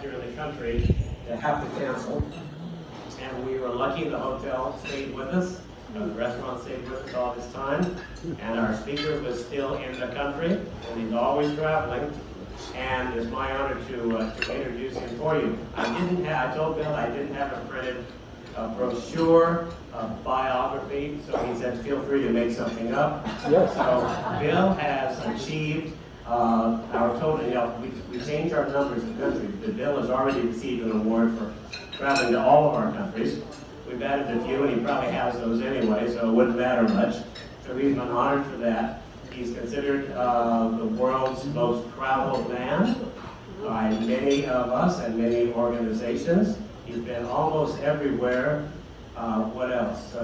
here in the country that have to cancel. And we were lucky the hotel stayed with us, the restaurant stayed with us all this time, and our speaker was still in the country, and he's always traveling. And it's my honor to introduce him for you. I told Bill I didn't have a printed brochure, biography, so he said feel free to make something up. Yes. So Bill has achieved our total, we changed our numbers of countries, but Bill has already received an award for traveling to all of our countries. We've added a few, and he probably has those anyway, so it wouldn't matter much. So he's been honored for that. He's considered the world's most traveled man by many of us and many organizations. He's been almost everywhere. What else?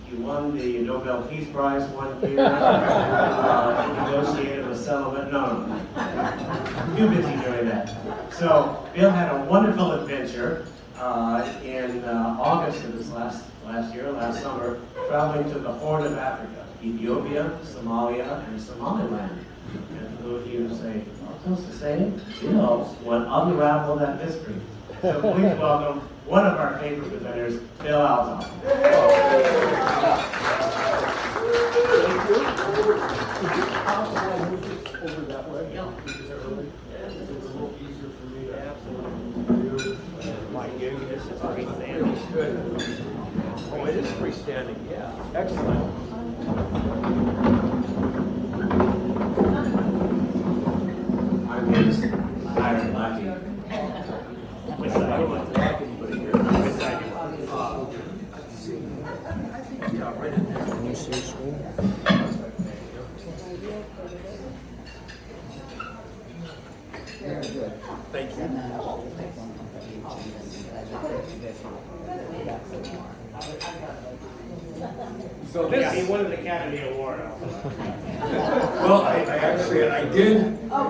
He won the Nobel Peace Prize one year. He negotiated a settlement. No. Too busy doing that. So Bill had a wonderful adventure in August of this last summer, traveling to the Horn of Africa, Ethiopia, Somalia, and Somaliland. And for those of you who say, what's the same? Bill went unravel that mystery. So please welcome one of our favorite presenters, Bill Altaffer. Over that way. Yeah. Because it's a little easier for me to absolutely do. My goodness, it's freestanding. Good. Oh, it is freestanding, yeah. Excellent. I'm his Iron Lucky. Which side do you want? Which side do you want? I think, yeah, right in there. Can you see screen? Thank you. So this. Yeah, he won an Academy Award. Well, I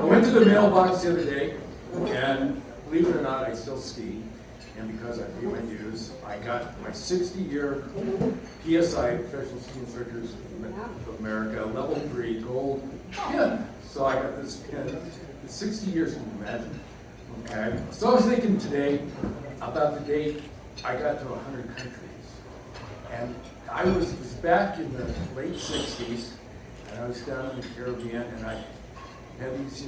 went to the mailbox the other day, and believe it or not, I still ski. And because I pay my dues, I got my 60-year PSI, Professional Ski Instructors of America, level 3 gold pin. So I got this pin. It's 60 years, can you imagine? Okay. So I was thinking today about the date I got to 100 countries. And I was back in the late 60s, and I was down in the Caribbean, and I had these,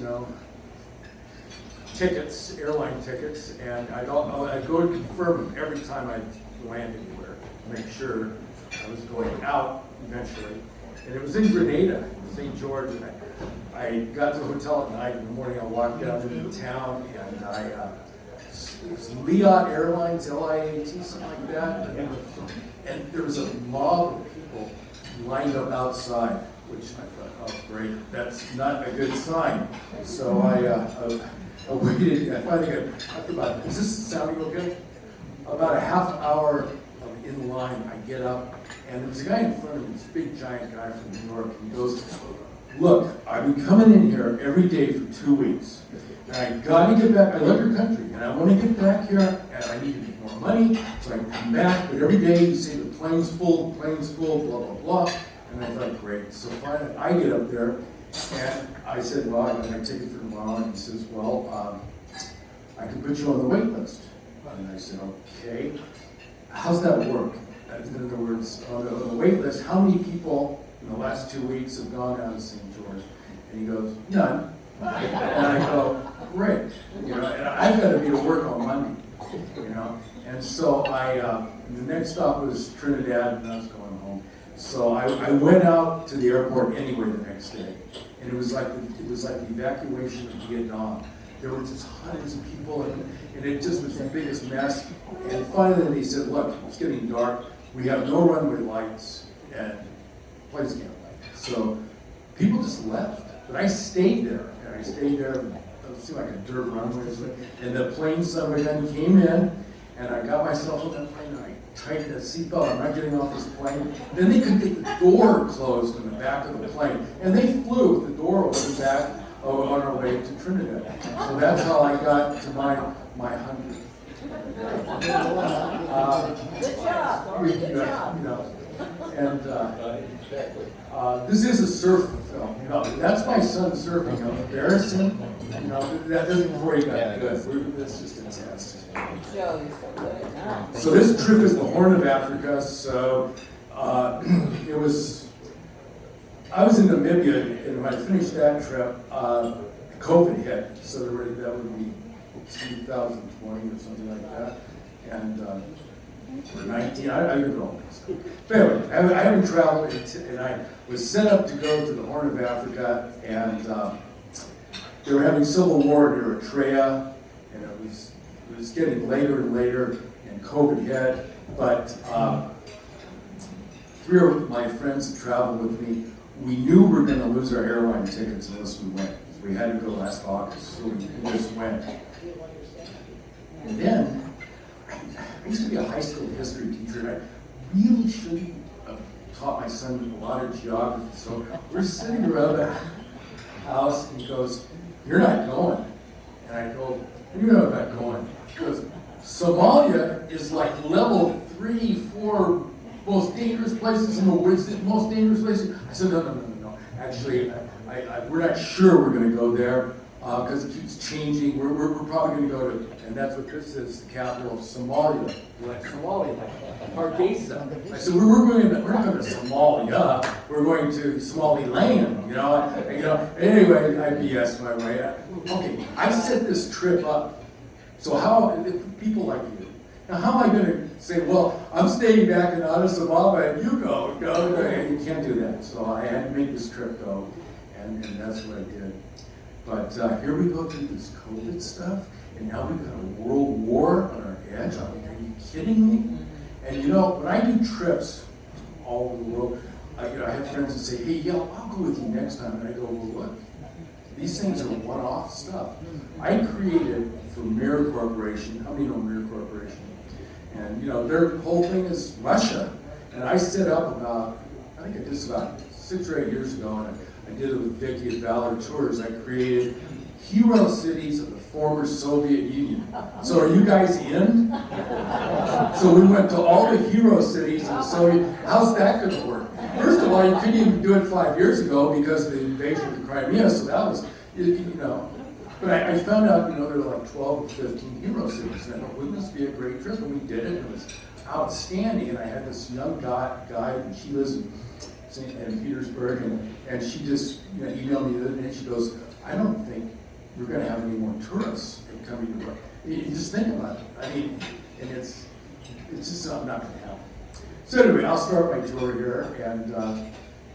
tickets, airline tickets, and I'd go to confirm them every time I'd land anywhere to make sure I was going out eventually. And it was in Grenada, St. George, and I got to the hotel at night. In the morning, I walked down into town, and it was Liat Airlines, Liat, something like that. And there was a mob of people lined up outside, which I thought, oh great, that's not a good sign. So I waited. I finally got, after about, is this sounding okay? About a half hour in line, I get up, and there's a guy in front of me, this big giant guy from New York, and he goes, look, I've been coming in here every day for 2 weeks, and I gotta get back. I love your country, and I want to get back here, and I need to make more money, so I can come back, but every day you say the plane's full, blah, blah, blah, and I thought, great. So finally, I get up there, and I said, well, I got my ticket for tomorrow, and he says, well, I can put you on the wait list. And I said, okay, how's that work? In other words, on the wait list, how many people in the last 2 weeks have gone out of St. George? And he goes, none. And I go, great. And I've got to be to work on Monday, And so the next stop was Trinidad, and I was going home. So I went out to the airport anyway the next day, and it was like the evacuation of Vietnam. There were just hundreds of people, and it just was the biggest mess. And finally they said, look, it's getting dark. We have no runway lights, and planes can't fly. So people just left. But I stayed there, and I stayed there. It seemed like a dirt runway. And the plane suddenly then came in, and I got myself on that plane, and I tightened the seatbelt. I'm not getting off this plane. Then they could get the door closed in the back of the plane. And they flew with the door open back on our way to Trinidad. So that's how I got to my 100. Good job. Good job. And This is a surf film, you know, that's my son surfing, I'm embarrassing, you know, that isn't before he got good, that's just a test. So this trip is the Horn of Africa, so I was in Namibia, and when I finished that trip, COVID hit, so that would be 2020 or something like that, and or 19, I don't even know. But anyway, I haven't traveled, and I was set up to go to the Horn of Africa, and they were having civil war in Eritrea, and it was getting later and later, and COVID hit, but three of my friends that traveled with me, we knew we were going to lose our airline tickets unless we went. We had to go last August, so we just went. And then, I used to be a high school history teacher, and I really shouldn't have taught my son a lot of geography. So we're sitting around the house, and he goes, "You're not going." And I go, "What do you know about going?" He goes, "Somalia is like level 3, 4 most dangerous places in the woods, the most dangerous places." I said, no. Actually, we're not sure we're going to go there because it keeps changing. We're probably going to go to, and that's what this is, the capital of Somalia. We're like, Somalia, Hargeisa. I said, we're not going to Somalia. We're going to Somaliland, you know. Anyway, I BS my way. Okay, I set this trip up. So how, people like you, now how am I going to say, well, I'm staying back in Addis Ababa and you go? No, you can't do that. So I had to make this trip go, and that's what I did. But here we go through this COVID stuff, and now we've got a world war on our edge. I mean, are you kidding me? And you know, when I do trips all over the world, I have friends that say, hey, yeah, I'll go with you next time. And I go, well, look, these things are one-off stuff. I created for Mir Corporation. How many know Mir Corporation? And you know, their whole thing is Russia. And I set up I think I did about 6 or 8 years ago, and I did it with Vicky at Valor Tours. I created hero cities of the former Soviet Union. So are you guys in? So we went to all the hero cities in the Soviet. How's that going to work? First of all, you couldn't even do it 5 years ago because of the invasion of the Crimea. So that was, you know. But I found out, you know, there were like 12 or 15 hero cities. And I thought, wouldn't this be a great trip? And we did it. It was outstanding. And I had this young guide, and she lives in St. Petersburg, and she just emailed me the other day. She goes, I don't think we're going to have any more tourists coming to work. You just think about it. I mean, and it's just not going to happen. So anyway, I'll start my tour here, and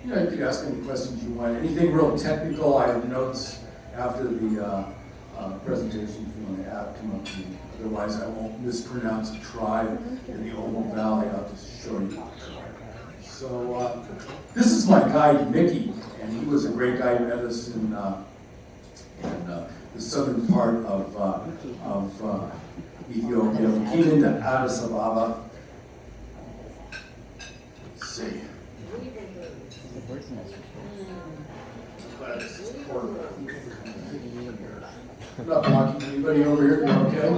you could ask any questions you want. Anything real technical, I have notes after the presentation if you want to come up to me. Otherwise, I won't mispronounce a tribe in the Omo Valley. I'll just show you. So this is my guide, Mickey, and he was a great guide. He met us in the southern part of Ethiopia. We came into Addis Ababa. Let's see. I'm not blocking anybody over here. You okay?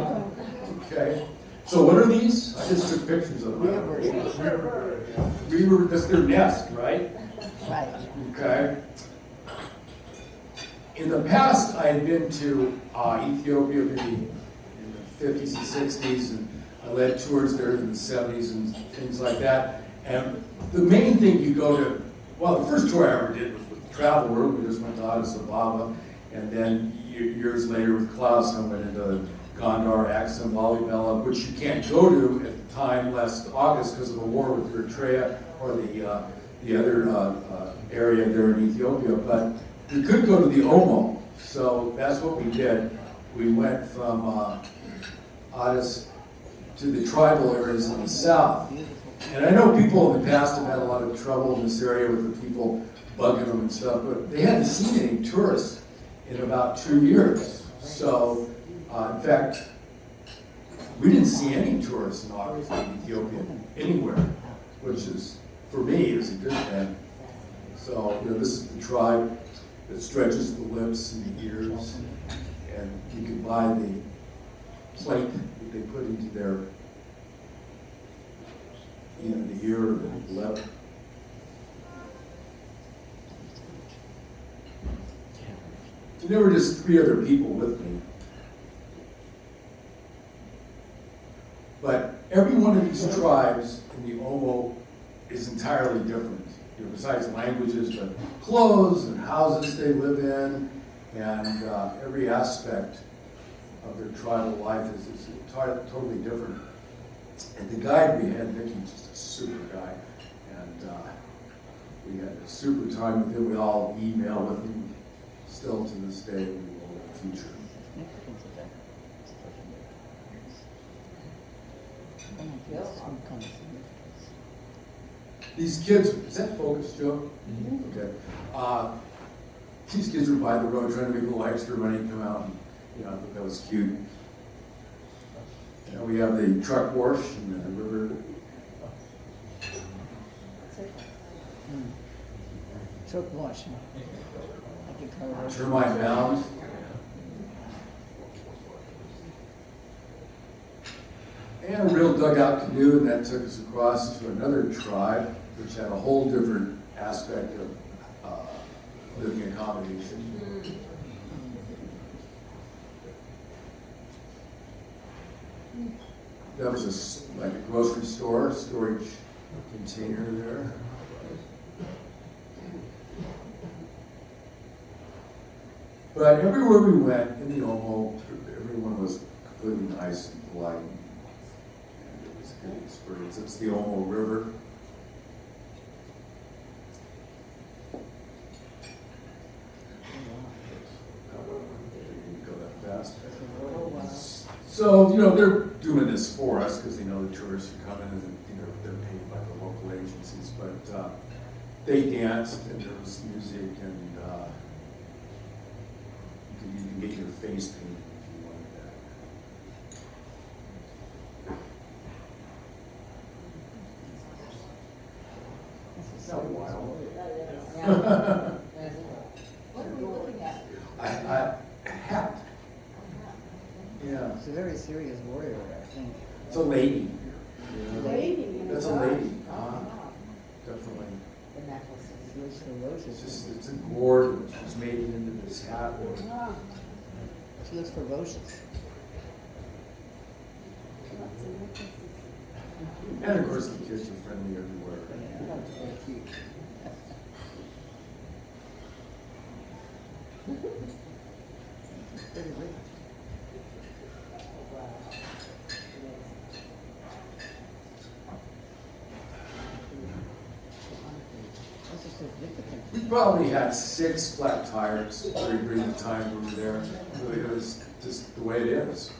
Okay. So what are these? I just took pictures of them. That's their nest, right? Right. Okay. In the past, I had been to Ethiopia maybe in the 50s and 60s, and I led tours there in the 70s and things like that. And the main thing you go to, well, the first tour I ever did was with Travel World. We just went to Addis Ababa, and then years later with Klaus, I went into Gondar, Axum, Lalibela, which you can't go to at the time last August because of the war with Eritrea or the other area there in Ethiopia. But we could go to the Omo, so that's what we did. We went from Addis to the tribal areas in the south. And I know people in the past have had a lot of trouble in this area with the people bugging them and stuff, but they hadn't seen any tourists in about 2 years. So, in fact, we didn't see any tourists in August in Ethiopia anywhere, which is, for me, is a good thing. So, this is the tribe that stretches the lips and the ears, and you can buy the plate that they put into their either the ear or the lip. And there were just 3 other people with me. But every one of these tribes in the Omo is entirely different. You know, besides languages, but clothes and houses they live in, and every aspect of their tribal life is totally different. And the guide we had, Vicky's just a super guy, and we had a super time with him. We all email with him still to this day. We will in the future. These kids, is that focus, Joe? Mm-hmm. Okay. These kids were by the road trying to make a little extra money come out, and I thought that was cute. And we have the truck wash and the river. Truck wash. Termite mound. And a real dugout canoe, and that took us across to another tribe, which had a whole different aspect of living accommodation. That was like a grocery store, storage container there. But everywhere we went in the Omo, everyone was completely nice and polite. And it was a good experience. It's the Omo River. Didn't go that fast. So, they're doing this for us because they know the tourists are coming and they're paid by the local agencies. But they danced and there was music and you can get your face painted if you wanted that. So wild. What are we looking at? A hat. Yeah. It's a very serious warrior, I think. It's a lady. Lady. That's a lady. Definitely. The necklace is ferocious. It's a gourd that she's made it into this hat. She looks ferocious. And of course the kids are friendly everywhere. Very cute. Pretty rich. This is significant. We probably had 6 flat tires during the time we were there. Really, it was just the way it is.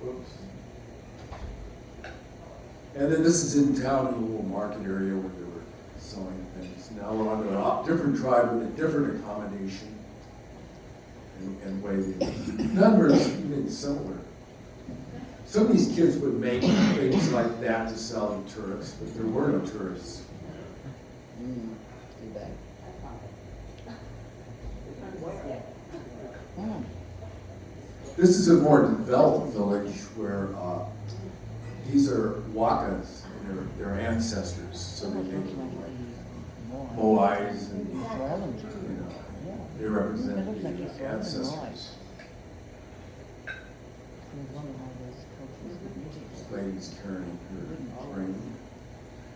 Whoops. And then this is in town in a little market area where they were selling things. Now we're on to a different tribe with a different accommodation and way they live. None were even similar. Some of these kids would make things like that to sell to tourists, but there were no tourists. Too bad. This is a more developed village where these are Wakas, and their ancestors, so they make moais, and they represent the ancestors. This lady's carrying her ring.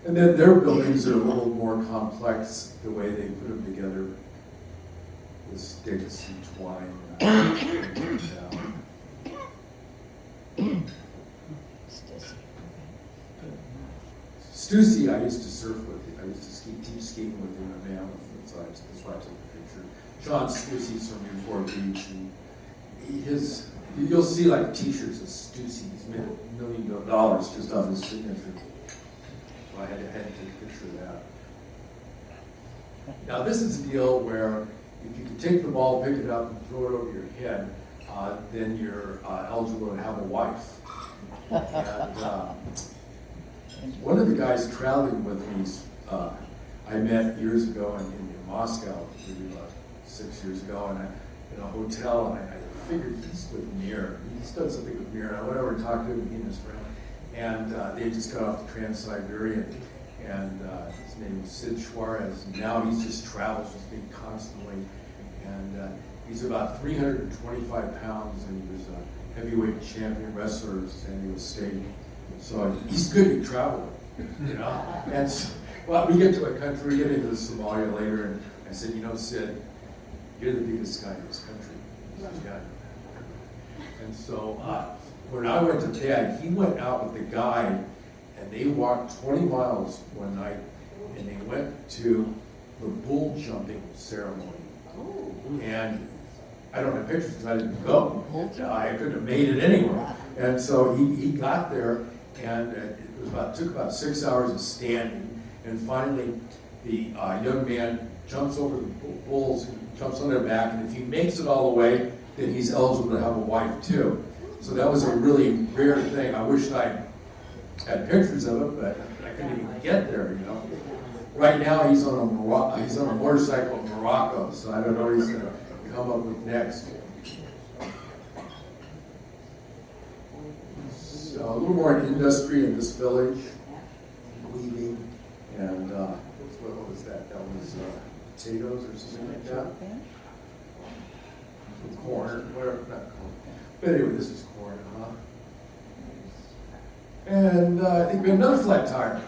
And then their buildings are a little more complex, the way they put them together with sticks and twine. Stussy, I used to surf with him. I used to keep skating with him at Mammoth. That's why I took the picture. John Stussy's from Newport Beach, and you'll see like t-shirts of Stussy. He's made $1 million just off his signature. Well, I had to take a picture of that. Now this is a deal where if you can take the ball, pick it up, and throw it over your head, then you're eligible to have a wife. And one of the guys traveling with me, I met years ago in Moscow, maybe about 6 years ago, and in a hotel, and I figured he's with Mir. He's done something with Mir, and I went over and talked to him, he and his friend, and they just got off the Trans-Siberian, and his name is Sid Suarez. And now he just travels with me constantly, and he's about 325 pounds, and he was a heavyweight champion wrestler at San Diego State. So he's good to travel with, you know. And so, well, we get to a country, we get into Somalia later, and I said, you know, Sid, you're the biggest guy in this country. He said, yeah. And so when I went to bed, he went out with the guide, and they walked 20 miles one night, and they went to the bull jumping ceremony. And I don't have pictures because I didn't go. I couldn't have made it anywhere. And so he got there, and took about 6 hours of standing, and finally the young man jumps over the bulls, jumps on their back, and if he makes it all the way, then he's eligible to have a wife too. So that was a really rare thing. I wish I had pictures of it, but I couldn't even get there, you know. Right now he's on a motorcycle in Morocco, so I don't know what he's gonna come up with next. So a little more industry in this village, weaving, and what was that? That was potatoes or something like that. Corn, whatever, not corn. But anyway, this is corn, huh? And I think we have another flat tire.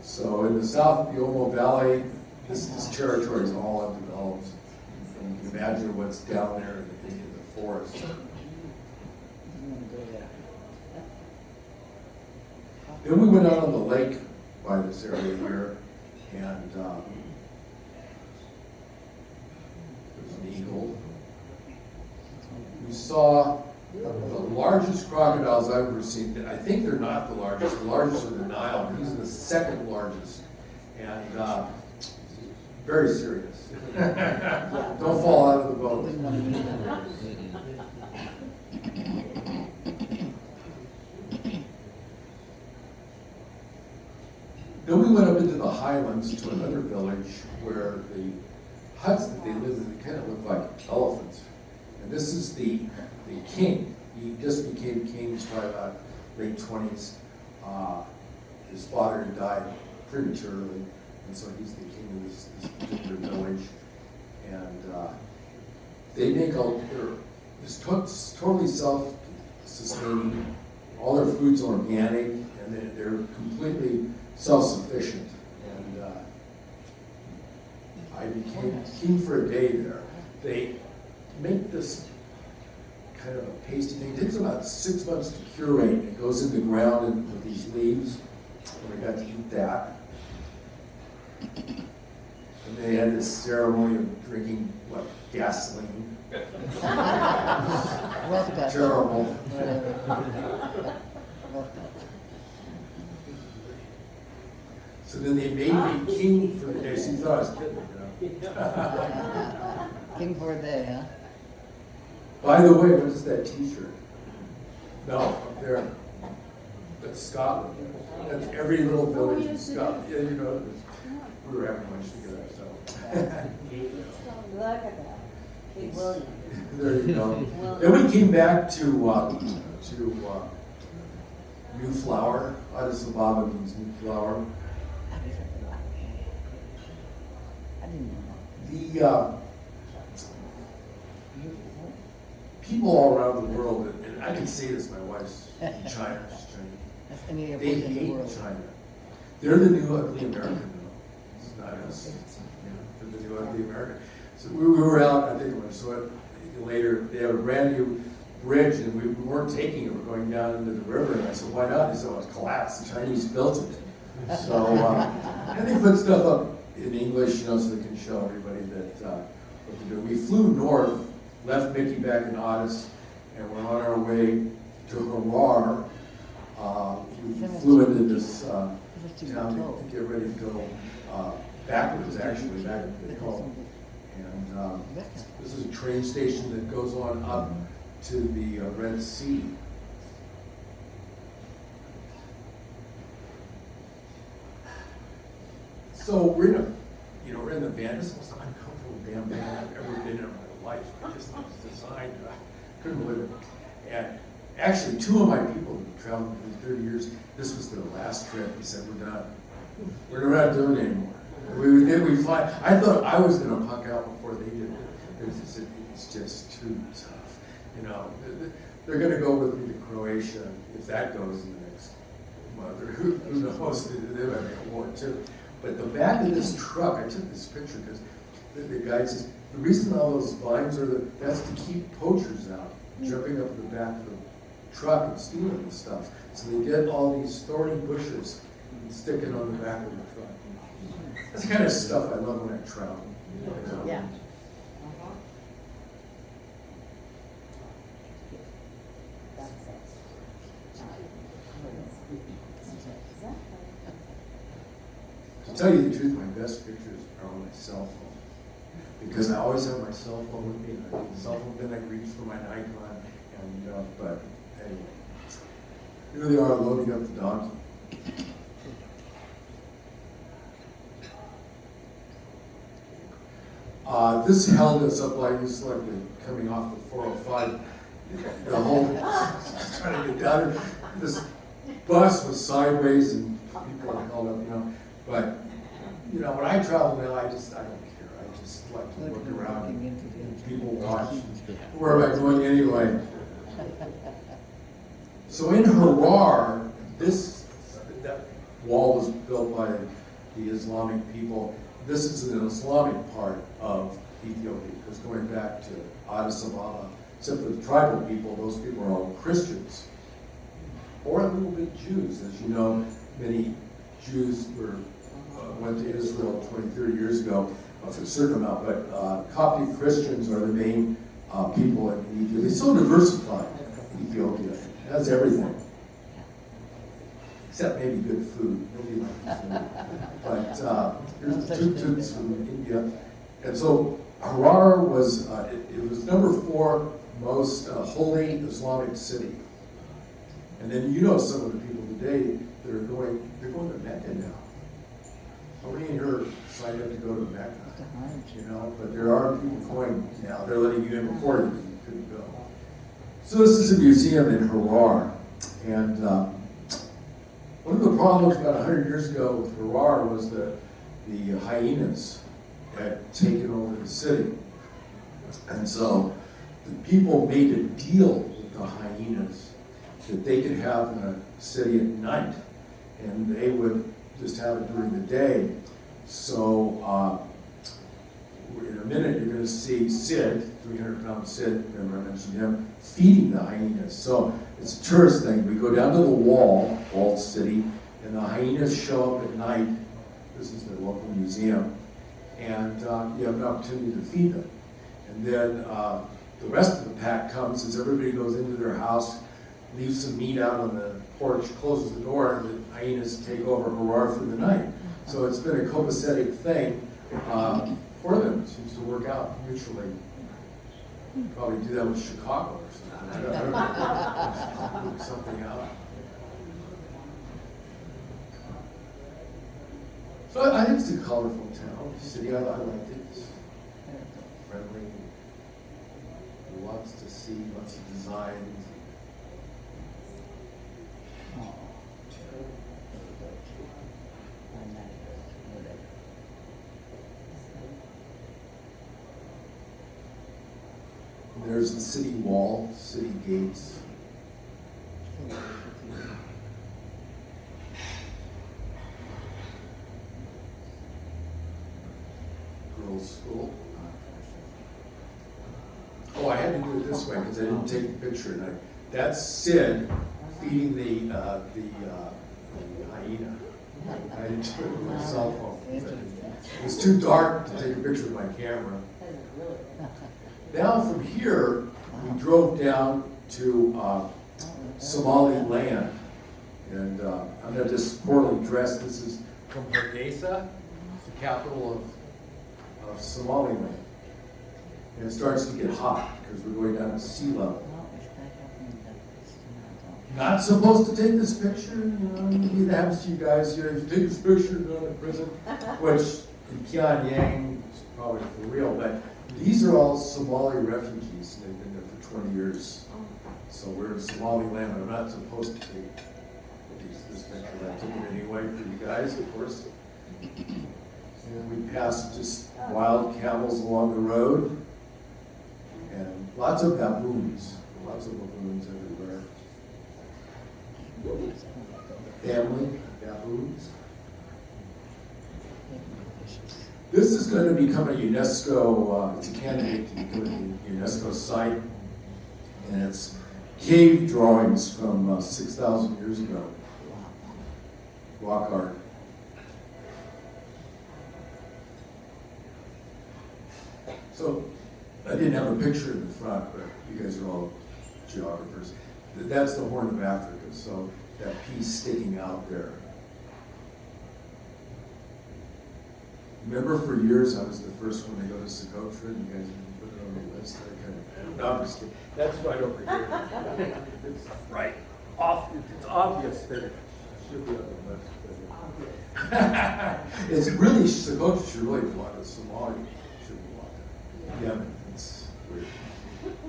So in the south of the Omo Valley, this territory is all undeveloped. And you can imagine what's down there in the forest. Then we went out on the lake by this area here, and there was an eagle. We saw the largest crocodiles I've ever seen. I think they're not the largest. The largest are the Nile. These are the second largest, and very serious. Don't fall out of the boat. Then we went up into the highlands to another village where the huts that they live in kind of look like elephants. And this is the king. He just became king. He's probably about late 20s. His father had died prematurely, and so he's the king of this particular village. And they make it's totally self-sustaining. All their food's organic, and they're completely self-sufficient. And I became king for a day there. They make this kind of a pasty thing. It takes about 6 months to curate. It goes in the ground with these leaves, and we got to eat that. And they had this ceremony of drinking, gasoline. Terrible. So then they made me king for the day. So you thought I was kidding, you know. King for a day, huh? By the way, what is that T-shirt? No, up there. That's Scotland. That's every little village in Scotland. Yeah, you know, we were having lunch together, so. Look at that. Big William. There you go. Then we came back to New Flower. Addis Ababa means New Flower. I didn't know The people all around the world, and I can say this, my wife's in China, she's Chinese. that's any They airport in the hate world. China. They're the new ugly American, though. It's not us. Yeah, they're the new ugly American. So we were out, I think when I saw it later, they have a brand new bridge, and we weren't taking it. We're going down into the river, and I said, why not? They said, well, it's collapsed. The Chinese built it. So, and they put stuff up in English, you know, so they can show everybody that what to do. We flew north, left Mickey back in Addis, and we're on our way to Harar. We flew into this town to get ready to go backwards, actually, back to the home. And this is a train station that goes on up to the Red Sea. So we're in the van. This is the most uncomfortable damn van I've ever been in my life. I just was designed, I couldn't believe it. Actually, two of my people who traveled for 30 years, this was their last trip. He said, we're done. We're not doing it anymore. We fly. I thought I was going to puck out before they did. It's just too tough. You know, they're going to go with me to Croatia if that goes in the next month. Or who knows? They might make a war too. But the back of this truck, I took this picture because the guy says, the reason all those vines are that's to keep poachers out, jumping up the back of the truck and stealing the stuff. So they get all these thorny bushes and sticking on the back of the truck. That's the kind of stuff I love when I travel. You know? Yeah. To tell you the truth, my best pictures are on my cell phone. Because I always have my cell phone with me. And I take the cell phone, then I reach for my Nikon. And, but anyway, here they are loading up the donkey. This held us up like this, like coming off the 405. The whole trying to get down there. This bus was sideways and people were held up, you know. But you know, when I travel now, I don't care. I just like to look around and people watch. Where am I going anyway? So in Harar, that wall was built by the Islamic people. This is an Islamic part of Ethiopia, because going back to Addis Ababa, except for the tribal people, those people are all Christians. Or a little bit Jews. As you know, many Jews went to Israel 20, 30 years ago, for a certain amount, but Coptic Christians are the main people in Ethiopia. It's so diversified, Ethiopia. It has everything. Except maybe good food. Nobody likes food. But here's the tuk-tuks from India. And so Harar was, it was number 4 most holy Islamic city. And then you know some of the people today that are they're going to Mecca now. How many in here signed up to go to Mecca? You know, but there are people going now. They're letting you in before you couldn't go. So this is a museum in Harar. And one of the problems about 100 years ago with Harar was that the hyenas had taken over the city. And so the people made a deal with the hyenas that they could have the city at night, and they would just have it during the day. So in a minute you're going to see Sid, 300-pound Sid, remember I mentioned him, feeding the hyenas. So it's a tourist thing. We go down to the walled city, and the hyenas show up at night. This is the local museum. And you have an opportunity to feed them. And then the rest of the pack comes as everybody goes into their house, leaves some meat out on the porch, closes the door, and the hyenas take over Harar for the night. So it's been a copacetic thing for them. It seems to work out mutually. Probably do that with Chicago or something. I don't know. Work something out. So I think it's a colorful town, city. I liked it. It's friendly. Lots to see, lots of designs. There's the city wall, city gates. Girls' school. Oh, I had to do it this way because I didn't take a picture. And that's Sid feeding the hyena. I didn't do it with my cell phone. It was too dark to take a picture with my camera. Now from here, we drove down to Somaliland. And I'm not just poorly dressed. This is from Hargeisa, the capital of Somaliland. And it starts to get hot because we're going down to sea level. Not supposed to take this picture, you know, maybe that happens to you guys, you know, if you take this picture, you're going to prison, which in Pyongyang is probably for real, but these are all Somali refugees, and they've been there for 20 years. So we're in Somaliland. I'm not supposed to take this picture, but I took it anyway for you guys, of course. And we passed just wild camels along the road, and lots of baboons everywhere. Family baboons. This is going to become a UNESCO, it's a candidate to become a UNESCO site, and it's cave drawings from 6,000 years ago. Rock art. So, I didn't have a picture in the front, but you guys are all geographers. That's the Horn of Africa, so that piece sticking out there. Remember, for years I was the first one to go to Socotra, and you guys didn't put it on the list. I kind of, no, I'm just kidding. That's right over here. It's right off. It's obvious that it should be on the list. It's really Socotra should really belong to Somalia. Should belong to Yemen. It's weird.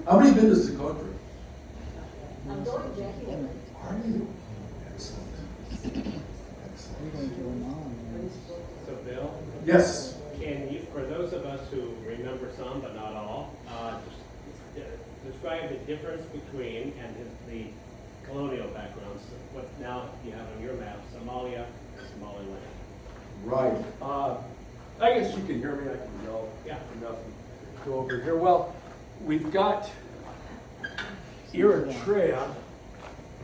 How many been to Socotra? I'm going to Jackie. Are you? Excellent. We're going to Oman. So Bill, Yes. can you, for those of us who remember some but not all, describe the difference between the colonial backgrounds, what now you have on your map, Somalia and Somaliland. Right. I guess you can hear me. I can yell enough and go over here. Well, we've got Eritrea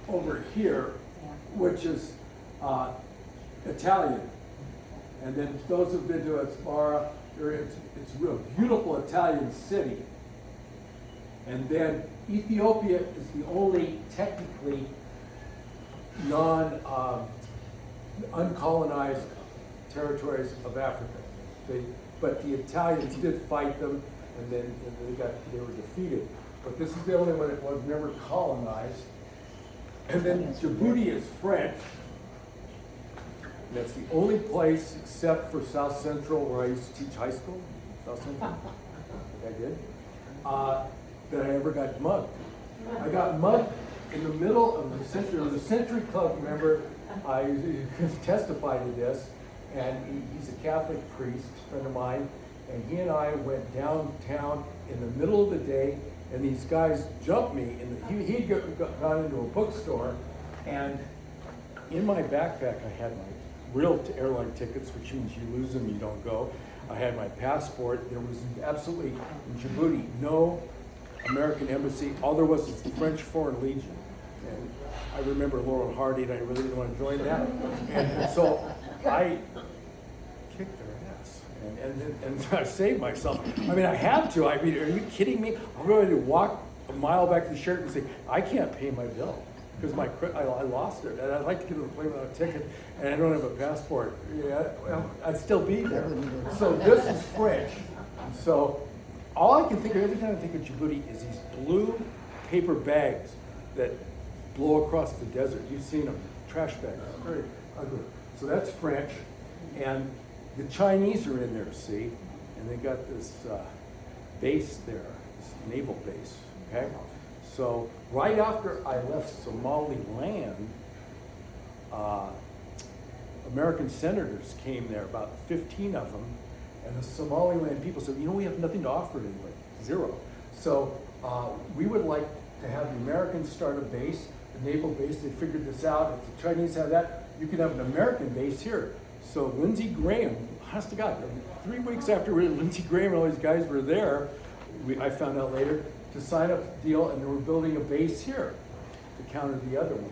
over here, which is Italian. And then those who've been to Asmara, it's a real beautiful Italian city. And then Ethiopia is the only technically uncolonized territories of Africa. But the Italians did fight them, and then they were defeated. But this is the only one that was never colonized. And then Djibouti is French. That's the only place except for South Central, where I used to teach high school. South Central, I did. That I ever got mugged. I got mugged in the middle of the Century. There was a Century Club member. I testified to this, and he's a Catholic priest, friend of mine, and he and I went downtown in the middle of the day, and these guys jumped me. And he'd gone into a bookstore, and in my backpack I had my real airline tickets, which means you lose them, you don't go. I had my passport. There was absolutely, in Djibouti, no American embassy. All there was the French Foreign Legion. And I remember Laurel Hardy, and I really didn't want to join that. And so I kicked their ass. And I saved myself. I mean, I had to. I mean, are you kidding me? I'm going to walk a mile back to the Sheraton and say, I can't pay my bill, because I lost it, and I'd like to get to the plane without a ticket, and I don't have a passport. Yeah, well, I'd still be there. So this is French. So all I can think of every time I think of Djibouti is these blue paper bags that blow across the desert. You've seen them, trash bags. Very ugly. So that's French, and the Chinese are in there, see, and they got this base there, this naval base. Okay. So right after I left Somaliland, American senators came there, about 15 of them, and the Somaliland people said, you know, we have nothing to offer to anybody, zero. So we would like to have the Americans start a base, a naval base. They figured this out. If the Chinese have that, you could have an American base here. So Lindsey Graham, honest to God, 3 weeks after Lindsey Graham and all these guys were there, I found out later, to sign up the deal, and they were building a base here to counter the other one.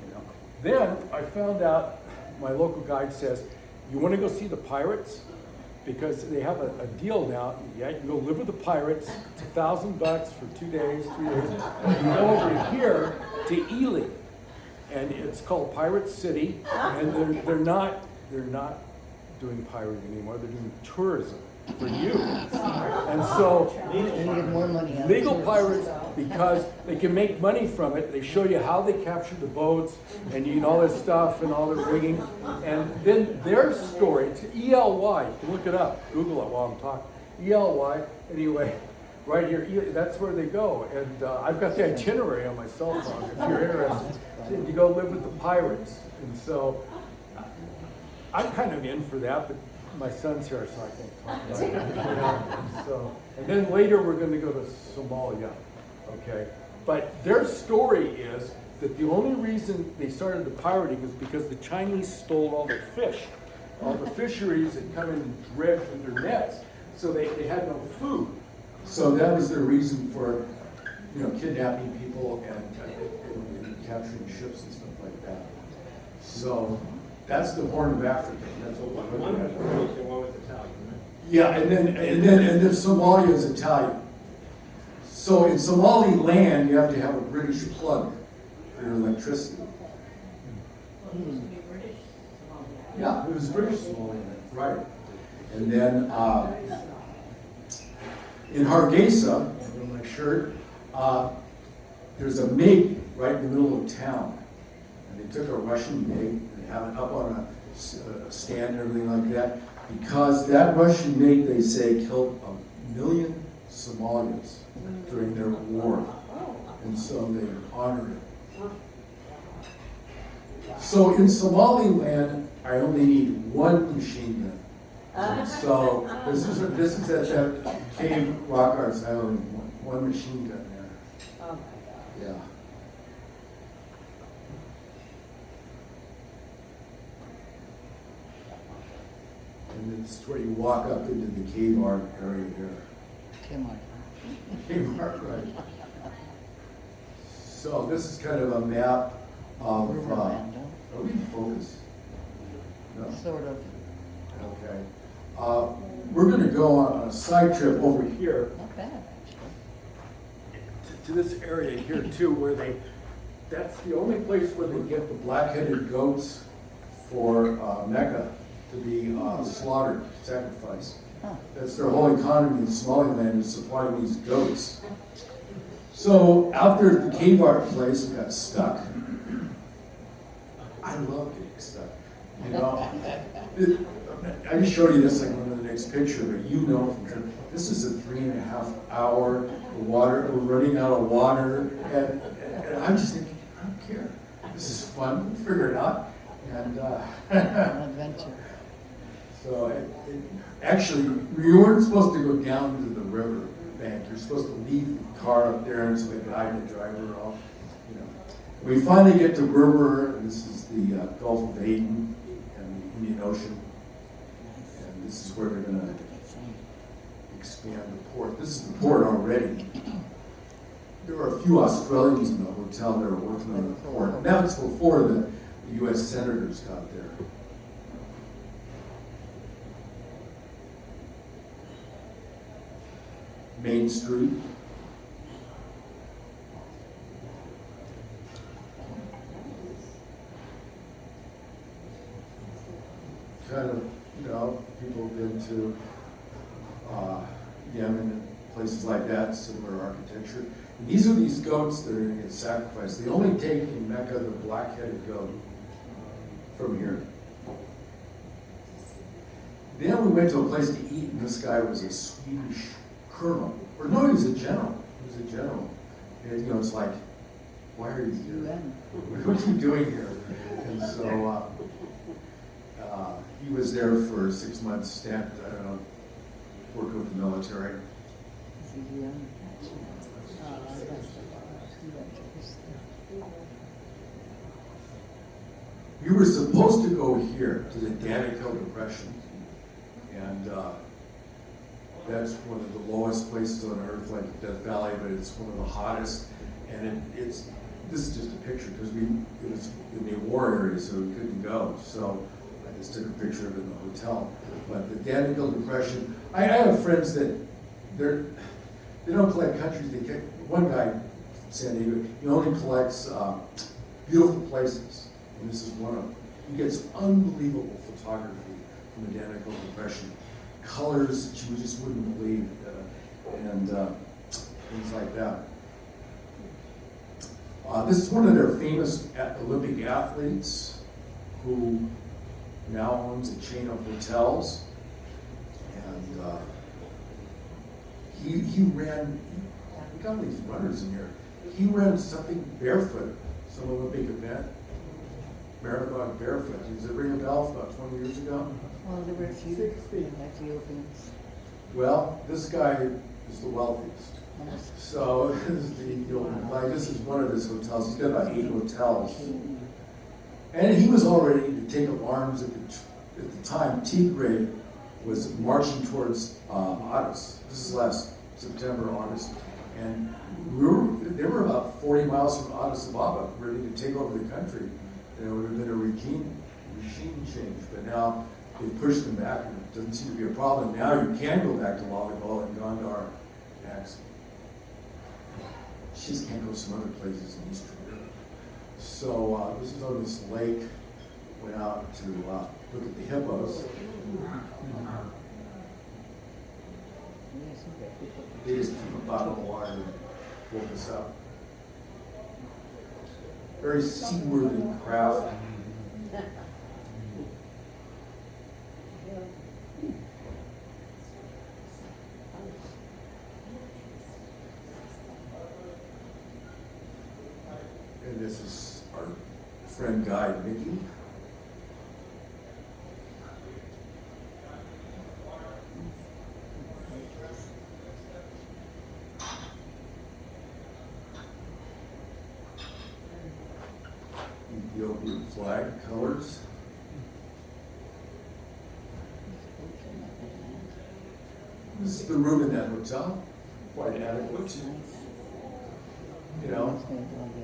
You know. Then I found out, my local guide says, you want to go see the pirates? Because they have a deal now. Yeah, you can go live with the pirates. It's $1,000 for 2 days, 3 days. And you go over here to Ely, and it's called Pirate City. And they're not doing pirating anymore. They're doing tourism for you. And so They need more money out of legal it. pirates, because they can make money from it. They show you how they captured the boats, and you know all this stuff and all the rigging. And then their story, it's ELY, you can look it up, Google it while I'm talking. ELY, anyway, right here, that's where they go. And I've got the itinerary on my cell phone if you're interested. You go live with the pirates. And so I'm kind of in for that, but my son's here, so I can't talk about it. You know? And then later we're going to go to Somalia, okay? But their story is that the only reason they started the pirating is because the Chinese stole all their fish. All the fisheries had come in and dredged with their nets, so they had no food. So that was their reason for, kidnapping people and capturing ships and stuff like that. So that's the Horn of Africa. That's what we're looking at. The one with Italian, right? Yeah, and then Somalia is Italian. So in Somaliland, you have to have a British plug for your electricity. Yeah, it was British Somaliland, right. And then in Hargeisa, on my shirt, there's a MiG right in the middle of town. And they took a Russian MiG and they have it up on a stand and everything like that, because that Russian MiG, they say, killed 1 million Somalians during their war. And so they honored it. So in Somaliland, I only need one machine gun. So this is at that cave rock art site, only one machine gun there. Yeah. And it's where you walk up into the cave art area here. Cave art, right. So this is kind of a map of, are we in focus? No? Sort of. Okay. We're going to go on a side trip over here Not bad, to this area here too, where that's the only place where they get the black-headed goats for Mecca to be slaughtered, sacrificed. Huh. That's their whole economy in Somaliland, is supplying these goats. So out there at the cave art place, we got stuck. I love getting stuck. I just showed you this like on the next picture, but from this is a 3.5 hour water. We're running out of water, and I'm just thinking, I don't care. This is fun. We'll figure it out. And an adventure. so actually, you weren't supposed to go down to the river bank. You're supposed to leave the car up there, and so the guide and the driver all, We finally get to Berber, and this is the Gulf of Aden and the Indian Ocean. And this is where they're going to expand the port. This is the port already. There were a few Australians in the hotel that were working on the port. And that was before the U.S. senators got there. Main Street. Kind of, people have been to Yemen and places like that, similar architecture. And these are these goats that are going to get sacrificed. They only take in Mecca the black-headed goat from here. Then we went to a place to eat, and this guy was a Swedish colonel. Or no, he was a general. He was a general. And, it's like, why are you here? What are you doing here? And so he was there for a 6 month stint, working with the military. We were supposed to go here to the Danakil Depression, and that's one of the lowest places on earth, like Death Valley, but it's one of the hottest. And this is just a picture because it was in the war area, so we couldn't go. So I just took a picture of it in the hotel. But the Danakil Depression, I have friends that they don't collect countries. One guy, San Diego, he only collects beautiful places, and this is one of them. He gets unbelievable photography from the Danakil Depression, colors that you just wouldn't believe, and things like that. This is one of their famous Olympic athletes who now owns a chain of hotels. And he he ran, we got all these runners in here. He ran something barefoot, some Olympic event, marathon barefoot. Does it ring a bell? About 20 years ago? Well, there were a few Ethiopians. Well, this guy is the wealthiest. Almost. So this is one of his hotels. He's got about 8 hotels. And he was all ready to take up arms at the time. Tigray was marching towards Addis. This is last September, August. And they were about 40 miles from Addis Ababa, ready to take over the country. There would have been a regime change. But now they pushed them back, and it doesn't seem to be a problem. Now you can go back to Lalibela and Gondar next. She just can't go some other places in Eastern Europe. So this is on this lake. Went out to look at the hippos. They just keep a bottle of water and woke us up. Very seaworthy craft. And this is our friend guide, Mickey. Ethiopian flag colors. This is the room in that hotel. Quite adequate. You know,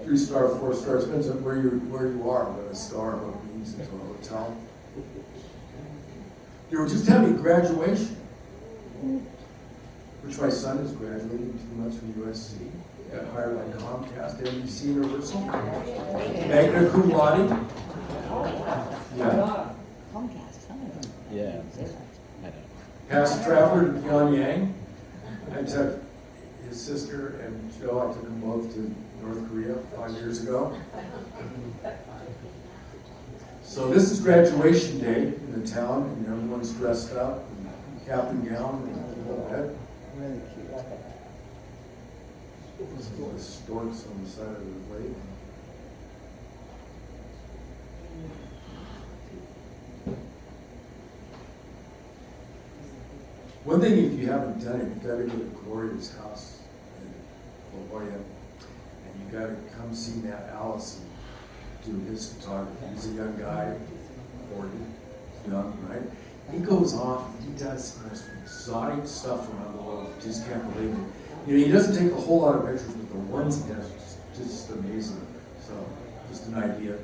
3-star, 4-star, depends on where you are, but a star what it means into a hotel. They were just having graduation, which my son is graduating 2 months from USC. Got hired by Comcast, NBC Universal. Magna cum laude. Yeah. Comcast, huh? Yeah, I know. Past traveler to Pyongyang. I took his sister and Joe, I took them both to North Korea 5 years ago. So this is graduation day in the town, and everyone's dressed up, and cap and gown, and the whole bit. Really cute. There's little storks on the side of the lake. One thing, if you haven't done it, you got to go to Gloria's house in La Jolla, and you got to come see Matt Allison do his photography. He's a young guy, 40, young, right? He goes off, he does the most exotic stuff around the world. You just can't believe it. You know, he doesn't take a whole lot of pictures, but the ones he does are just amazing. So, just an idea.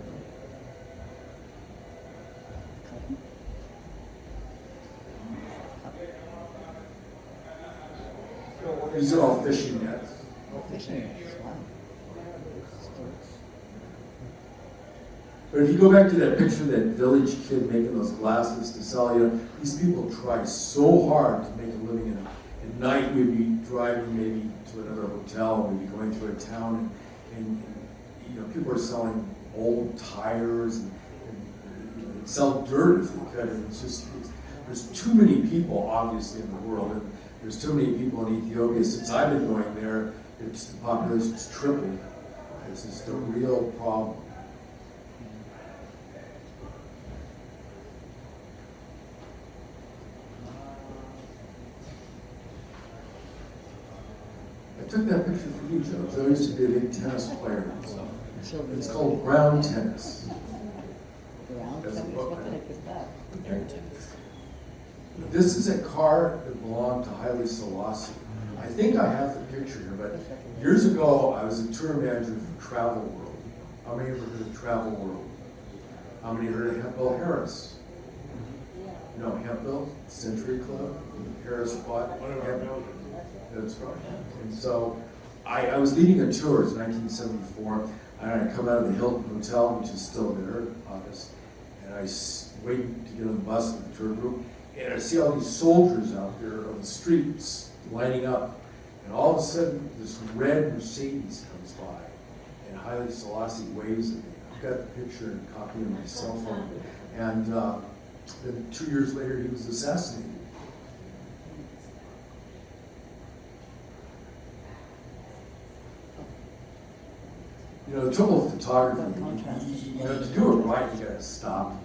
These are all fishing nets. Fishing nets, wow. But if you go back to that picture of that village kid making those glasses to sell you, these people try so hard to make a living in it. At night, we'd be driving maybe to another hotel, we'd be going through a town, and you know, people are selling old tires and sell dirt if they could. And there's too many people, obviously, in the world, and there's too many people in Ethiopia. Since I've been going there, the population's tripled. It's just a real problem. I took that picture for you, Joe. I used to be a big tennis player. So it's called ground tennis. Ground That's a tennis, book. what the heck is that? Air tennis. This is a car that belonged to Haile Selassie. I think I have the picture here, but years ago I was a tour manager for Travel World. How many ever heard of Travel World? How many heard of Hemphill Harris? You know Hemphill, Century Club, Harris bought. One of our founders. That's right. And so I was leading a tour, it was 1974, and I come out of the Hilton Hotel, which is still there, August, and I wait to get on the bus with the tour group, and I see all these soldiers out there on the streets lining up, and all of a sudden this red Mercedes comes by, and Haile Selassie waves at me. I've got the picture and a copy on my cell phone, and then 2 years later he was assassinated. You know, the trouble with photography, you know, to do it right, you gotta stop,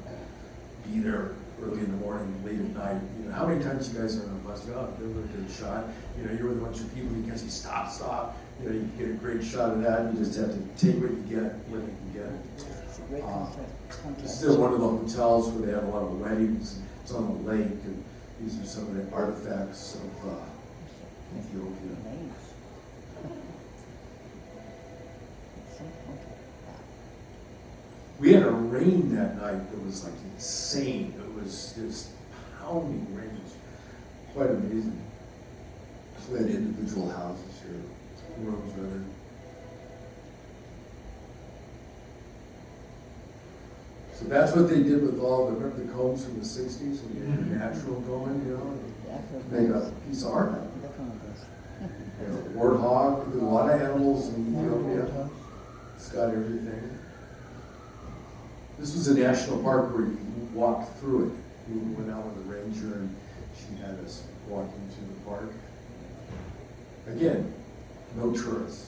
be there early in the morning, late at night. You know, how many times you guys are on a bus, oh, give a good shot. You know, you're with a bunch of people, you can see stop. You know, you get a great shot of that. You just have to take what you get when you can get it. It's a great contrast. This is one of the hotels where they have a lot of weddings. It's on the lake, and these are some of the artifacts of Ethiopia. Nice. It's so comfortable. We had a rain that night that was like insane. It was just pounding rain. It was quite amazing. So we had individual houses here, rooms rather. So that's what they did with all the, remember the combs from the 60s when you had your natural going, you know? Made a piece of art. You know, warthog, there's a lot of animals in Ethiopia. It's got everything. This was a national park where you walked through it. We went out with a ranger and she had us walking through the park. Again, no tourists.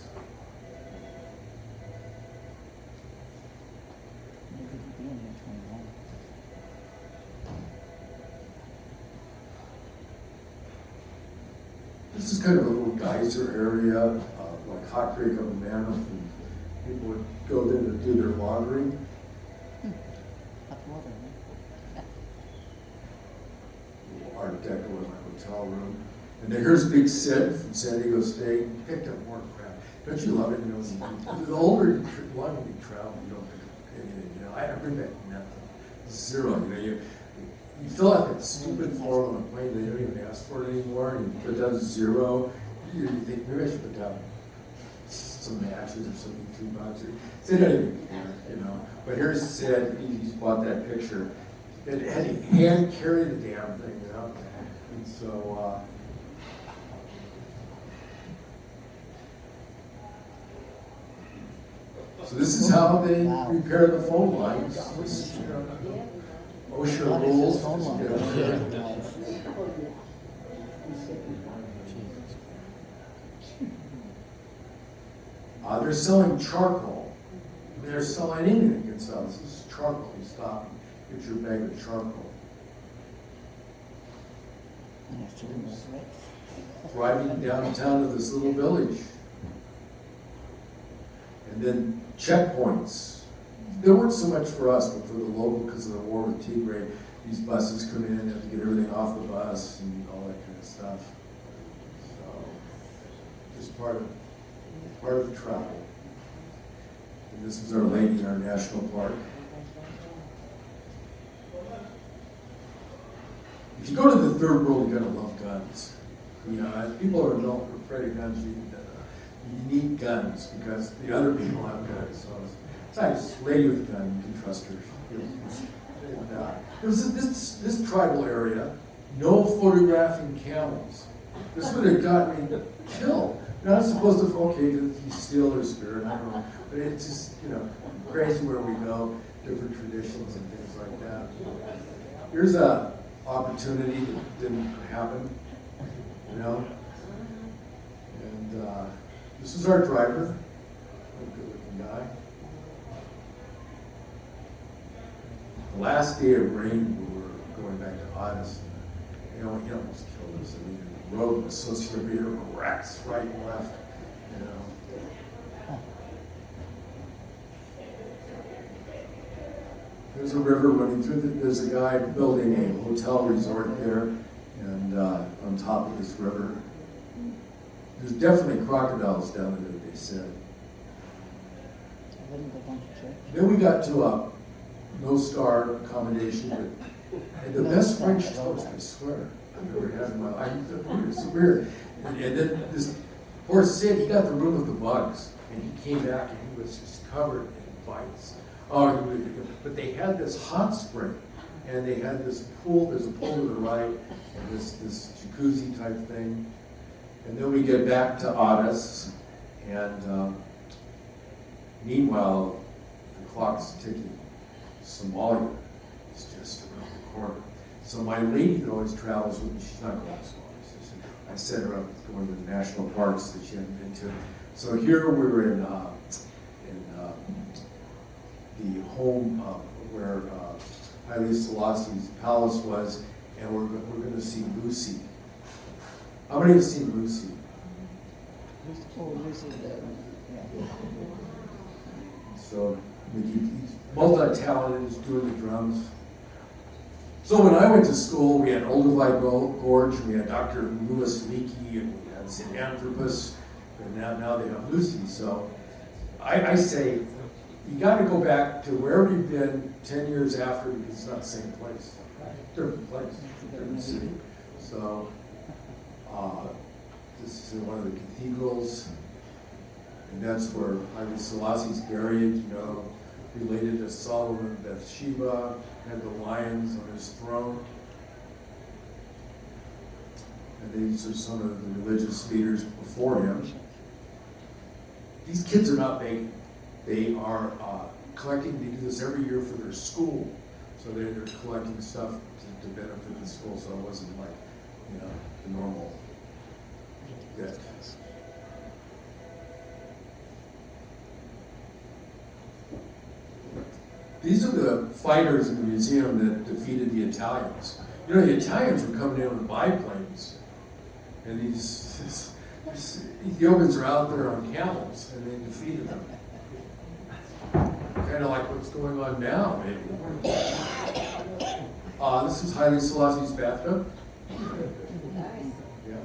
This is kind of a little geyser area, like Hot Creek up in Mammoth, and people would go there to do their laundry. Hot water, huh? Little Art Deco in my hotel room. And then here's Big Sid from San Diego State. He picked up more crap. Don't you love it? You know, the older you longer you travel, you don't pick up anything. You know, I bring back nothing. Zero. You know, you fill out that stupid form on a plane, they don't even ask for it anymore, and you put down 0. You think, maybe I should put down some matches or something, $2. They don't even care, you know. But here's Sid, he's bought that picture. It had to hand carry the damn thing, you know. And so, so this is how they repair the phone lines. This, you know, OSHA rules. They're selling charcoal. They're selling anything you can sell. This is charcoal. You stop and get your bag of charcoal. Driving downtown to this little village. And then checkpoints. They weren't so much for us, but for the local, because of the war with Tigray. These buses come in, they have to get everything off the bus and all that kind of stuff. So, just part of the travel. And this is Our Lady in our national park. If you go to the third world, you're gonna love guns. You know, people are not afraid of guns. You need guns because the other people have guns. So it's nice. Lady with a gun, you can trust her. And, there's this tribal area, no photographing camels. This would have got me killed. You're not supposed to, okay, you steal their spirit, I don't know. But it's just, you know, crazy where we go, different traditions and things like that. Here's a opportunity that didn't happen, you know. And this is our driver, a good-looking guy. The last day of rain, we were going back to Addis. You know, he almost killed us. I mean, the road was so severe, wrecks right and left, you know. There's a river running through. There's a guy building a hotel resort there, and on top of this river. There's definitely crocodiles down there, they said. Then we got to a no-star accommodation, but and the best French toast, I swear, I've ever had in my life. It's weird. And then this poor Sid, he got the room with the bugs, and he came back and he was just covered in bites. Oh, but they had this hot spring, and they had this pool. There's a pool to the right, and this jacuzzi type thing. And then we get back to Addis, and meanwhile, the clock's ticking. Somalia is just around the corner. So my lady that always travels with me, she's not going to Somalia. I set her up with going to the national parks that she hadn't been to. So here we were in in the home where Haile Selassie's palace was, and we're going to see Lucy. How many have seen Lucy? Oh, Lucy, yeah. So he's multi-talented, he's doing the drums. So when I went to school, we had Olduvai Gorge, and we had Dr. Louis Leakey, and we had St. Anthropus, and now they have Lucy. So I say, you got to go back to wherever you've been 10 years after, because it's not the same place. Different place, different city. So this is one of the cathedrals, and that's where Haile Selassie's buried, you know, related to Solomon, Bathsheba, had the lions on his throne. And these are some of the religious leaders before him. These kids are not begging. They are collecting, they do this every year for their school. So they're collecting stuff to benefit the school, so it wasn't like, you know, the normal debt. These are the fighters in the museum that defeated the Italians. You know, the Italians were coming in on biplanes, and these Ethiopians are out there on camels, and they defeated them. Kind of like what's going on now, maybe. This is Haile Selassie's bathtub. Nice. Yeah,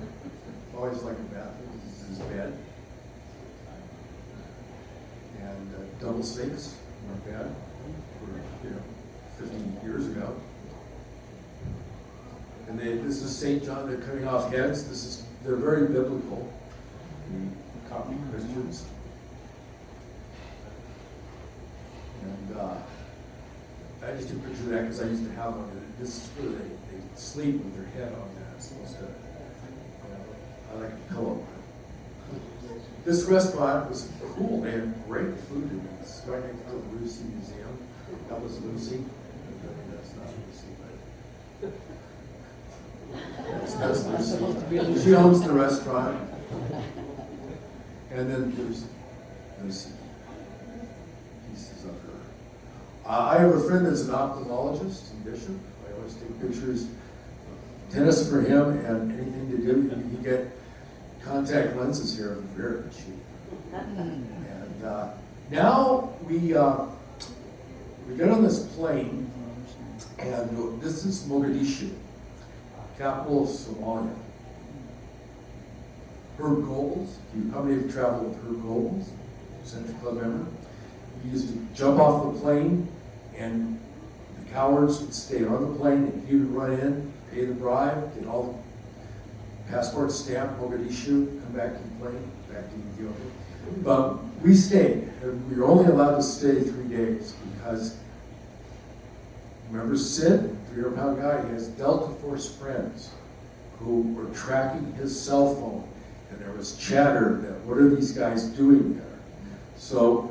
always like a bathtub. This is his bed. And double sinks, not bad. For, you know, 50 years ago. And this is St. John, they're cutting off heads. They're very biblical. The Coptic Christians. And I just took a picture of that because I used to have one. This is where they sleep with their head on that. It's supposed to, I like a pillow. This restaurant was cool. They had great food in it. It's right next to the Lucy Museum. That was Lucy. That's not Lucy, but that's Lucy. She owns the restaurant. And then there's Lucy. Pieces of her. I have a friend that's an ophthalmologist and bishop. I always take pictures. Tennis for him and anything to do. You can get contact lenses here, very cheap. And now we get on this plane, and this is Mogadishu, capital of Somalia. Herb Goebbels, how many have traveled with Herb Goebbels, Century Club member? He used to jump off the plane, and the cowards would stay on the plane, and he would run in, pay the bribe, get all the passport stamp, Mogadishu, come back to the plane, back to Ethiopia. But we stayed, and we were only allowed to stay 3 days because, remember Sid, 300-pound guy, he has Delta Force friends who were tracking his cell phone, and there was chatter that what are these guys doing there? So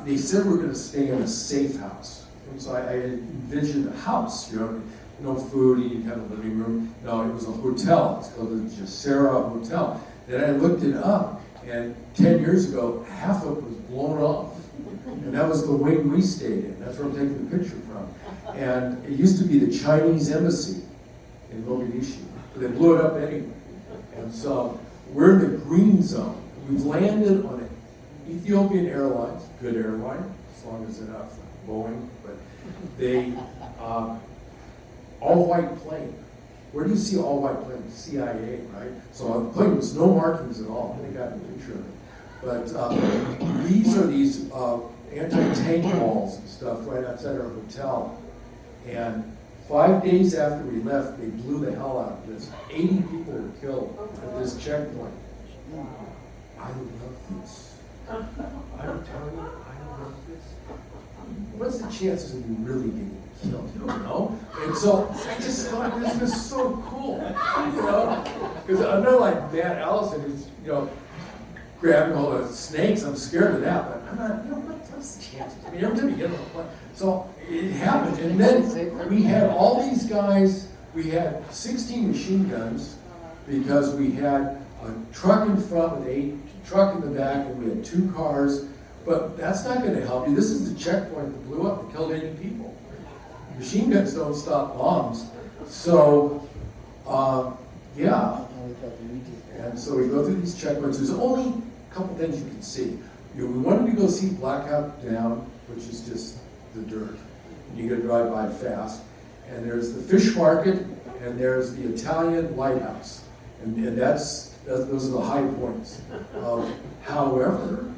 they said we're going to stay in a safe house. And so I envisioned a house, you know, no food, you didn't have a living room. No, it was a hotel. It's called the Jacera Hotel. Then I looked it up, and 10 years ago, half of it was blown off. And that was the wing we stayed in. That's where I'm taking the picture from. And it used to be the Chinese embassy in Mogadishu, but they blew it up anyway. And so we're in the green zone. We've landed on an Ethiopian Airlines, good airline, as long as they're not Boeing, but they, all-white plane. Where do you see all-white plane? CIA, right? So the plane was no markings at all. I got a picture of it. But these are these anti-tank walls and stuff right outside our hotel. And 5 days after we left, they blew the hell out of this. 80 people were killed at this checkpoint. I love this. I'm telling you, I love this. What's the chances of you really getting killed? You don't know. And so I just thought this was so cool, you know? Because I'm not like Matt Allison who's, you know, grabbing all the snakes. I'm scared of that, but I'm not, you know, what's the chances? I mean, every time you get on the plane. So it happened. And then we had all these guys, we had 16 machine guns because we had a truck in front with 8, truck in the back, and we had 2 cars But that's not gonna help you. This is the checkpoint that blew up, that killed 80 people. Machine guns don't stop bombs. So, yeah. And so we go through these checkpoints. There's only a couple things you can see. We wanted to go see Blackout Down, which is just the dirt. And you gotta drive by fast. And there's the fish market, and there's the Italian lighthouse. And those are the high points. However,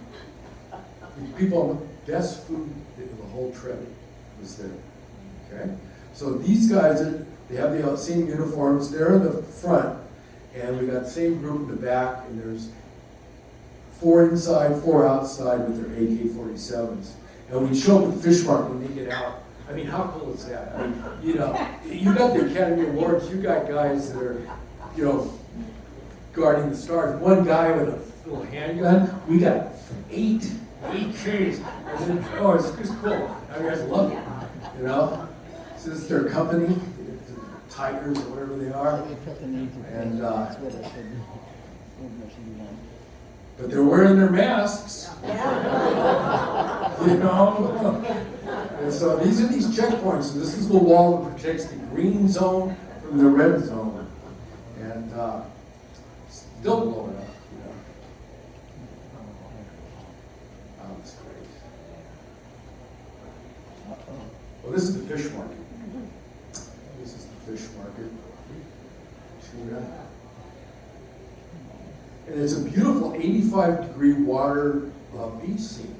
the people, best food in the whole trip was there. Okay? So these guys, they have the same uniforms. They're in the front, and we got the same group in the back, and there's 4 inside, 4 outside with their AK-47s. And we show up at the fish market and they get out. I mean, how cool is that? I mean, you got the Academy Awards, you got guys that are, guarding the stars. One guy with a little handgun, we got 8 AKs. And then, it's just cool. I mean, I just love it, So this is their company, the Tigers or whatever they are. And, but they're wearing their masks. And so these are these checkpoints. And this is the wall that protects the green zone from the red zone. And still blowing up, That was great. Well, this is the fish market. This is the fish market. Tuna. And it's a beautiful 85-degree water beach scene.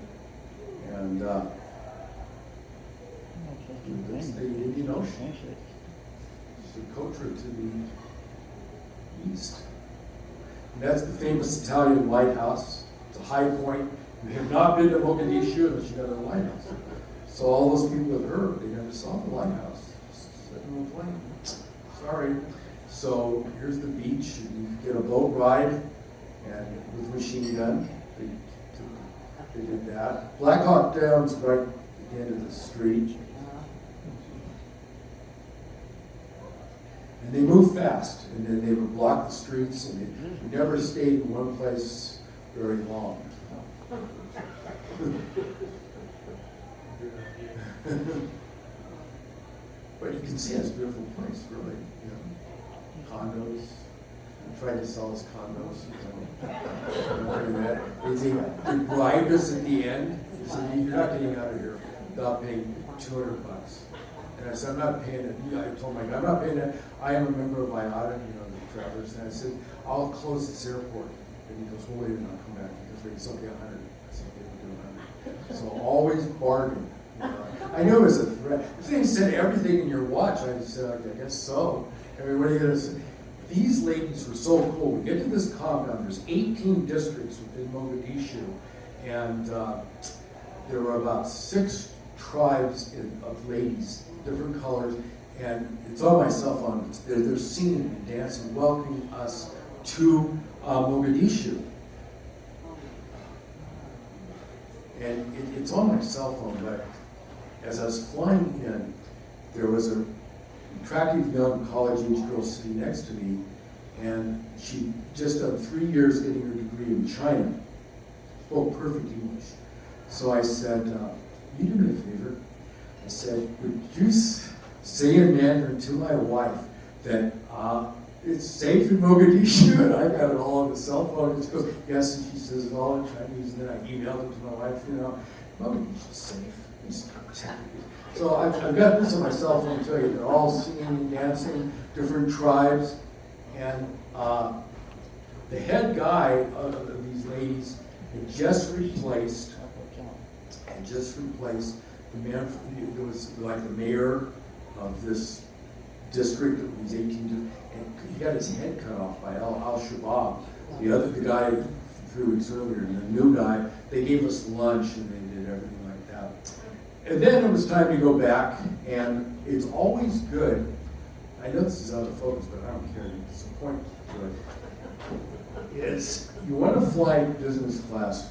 And it's the Indian Ocean. It's Socotra to the east. And that's the famous Italian lighthouse. It's a high point. You have not been to Mogadishu unless you got a lighthouse. So all those people have heard, they never saw the lighthouse. Sitting on a plane. Sorry. So here's the beach. You get a boat ride. And with machine gun, they did that. Black Hawk Down's right at the end of the street. And they move fast, and then they would block the streets, and they never stayed in one place very long. But you can see it's a beautiful place, really. Condos. Tried to sell us condos. They bribed us at the end. They said, "You're not getting out of here without paying $200." And I said, "I'm not paying it." I told my guy, "I'm not paying it. I am a member of IATA, the travelers." And I said, "I'll close this airport." And he goes, "Well, wait a minute, I'll come back." He goes, "Wait, it's okay, 100." I said, "Okay, we'll do 100." So always bargain. I knew it was a threat. If they said everything in your watch, I said, "Okay, I guess so." I mean, what are you going to say? These ladies were so cool. We get to this compound. There's 18 districts within Mogadishu, and there were about 6 tribes of ladies, different colors, and it's on my cell phone. They're singing and dancing, welcoming us to Mogadishu. And it's on my cell phone, but as I was flying in, there was a attractive young college-age girl sitting next to me, and she just done 3 years getting her degree in China. Spoke perfect English. So I said, "You do me a favor." I said, "Would you say in Mandarin to my wife that it's safe in Mogadishu?" And I got it all on the cell phone. And she goes, "Yes," and she says it all in Chinese. And then I emailed it to my wife. Mogadishu's safe. It's So I've got this on my cell phone to tell you. They're all singing and dancing, different tribes. And the head guy of these ladies had just replaced the man, it was like the mayor of this district of these 18, and he got his head cut off by Al-Shabaab. The guy 3 weeks earlier, and the new guy, they gave us lunch and they did everything like that. And then it was time to go back, and it's always good. I know this is out of focus, but I don't care. It's a point to it. It's, you want to fly business class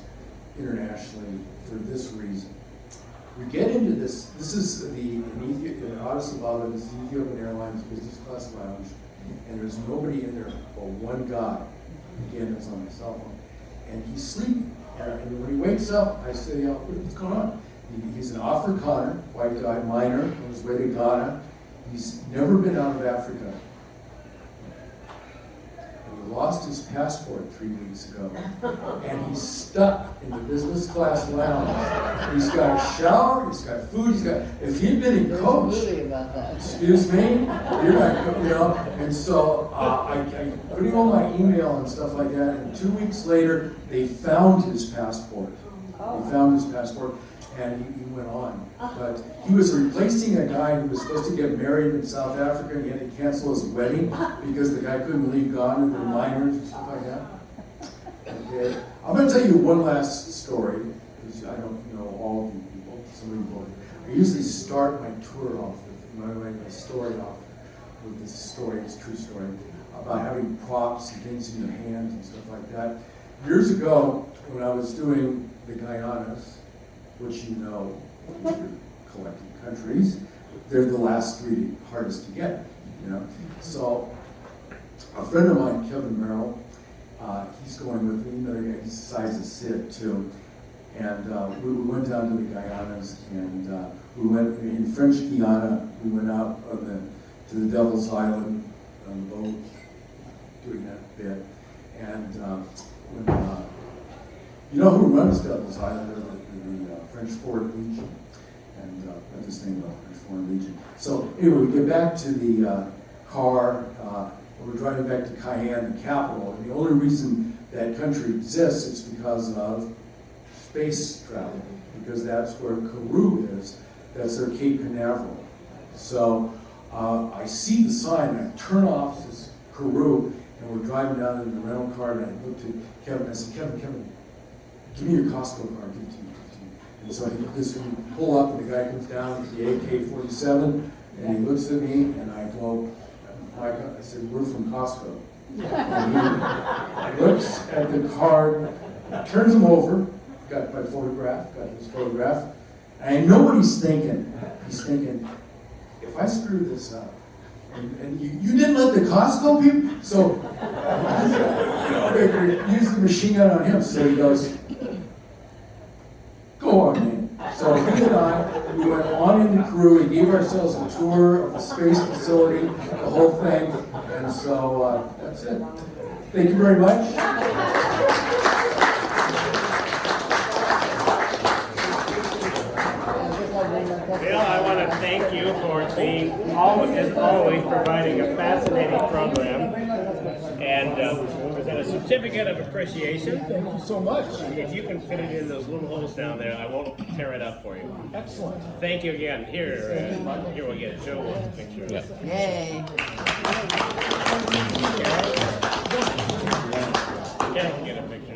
internationally for this reason. We get into this is in Addis Ababa, this is Ethiopian Airlines business class lounge, and there's nobody in there but one guy. Again, it's on my cell phone. And he's sleeping. And when he wakes up, I say, what's going on? He's an Afrikaner, white guy, miner, on his way to Ghana. He's never been out of Africa. And he lost his passport 3 weeks ago. And he's stuck in the business class lounge. He's got a shower, he's got food, if he'd been in There's a coach, movie about that. excuse me, you're not, and so I put him on my email and stuff like that, and 2 weeks later, they found his passport. They found his passport, and he went on. But he was replacing a guy who was supposed to get married in South Africa, and he had to cancel his wedding because the guy couldn't leave Ghana, the miners and stuff like that. Okay, I'm going to tell you one last story, because I don't know all of you people, some of you people. I usually start my tour off with, my story off with this story, this true story, about having props and things in your hands and stuff like that. Years ago, when I was doing the Guyanas, which you know, collecting countries, they're the last 3 hardest to get, So, a friend of mine, Kevin Merrill, he's going with me, another guy, he's the size of Sid too. And we went down to the Guyanas, and we went in French Guiana. We went out to the Devil's Island on the boat, doing that bit. And when you know who runs Devil's Island? The French Foreign Legion, and I just think about French Foreign Legion. So anyway, we get back to the car. We're driving back to Cayenne, the capital, and the only reason that country exists is because of space travel, because that's where Kourou is. That's their Cape Canaveral. So I see the sign, and I turn off this Kourou, and we're driving down in the rental car, and I look to Kevin. I said, Kevin, give me your Costco card. Give it to me. And so we pull up, and the guy comes down with the AK-47, and he looks at me, and I go, I said, we're from Costco. And he looks at the card, turns him over, got my photograph, got his photograph, and I know what he's thinking. He's thinking, if I screw this up, and you didn't let the Costco people, so use the machine gun on him. So he goes, go on, man. So he and I, we went on into Kourou. We gave ourselves a tour of the space facility, the whole thing, and so that's it. Thank you very much. Bill, I want to thank you for being, as always, providing a fascinating program. And we've got a certificate of appreciation. Thank you so much. If you can fit it in those little holes down there, I won't tear it up for you. Excellent. Thank you again. Here we'll get Joe wants a picture. Yay. Carol can get a picture.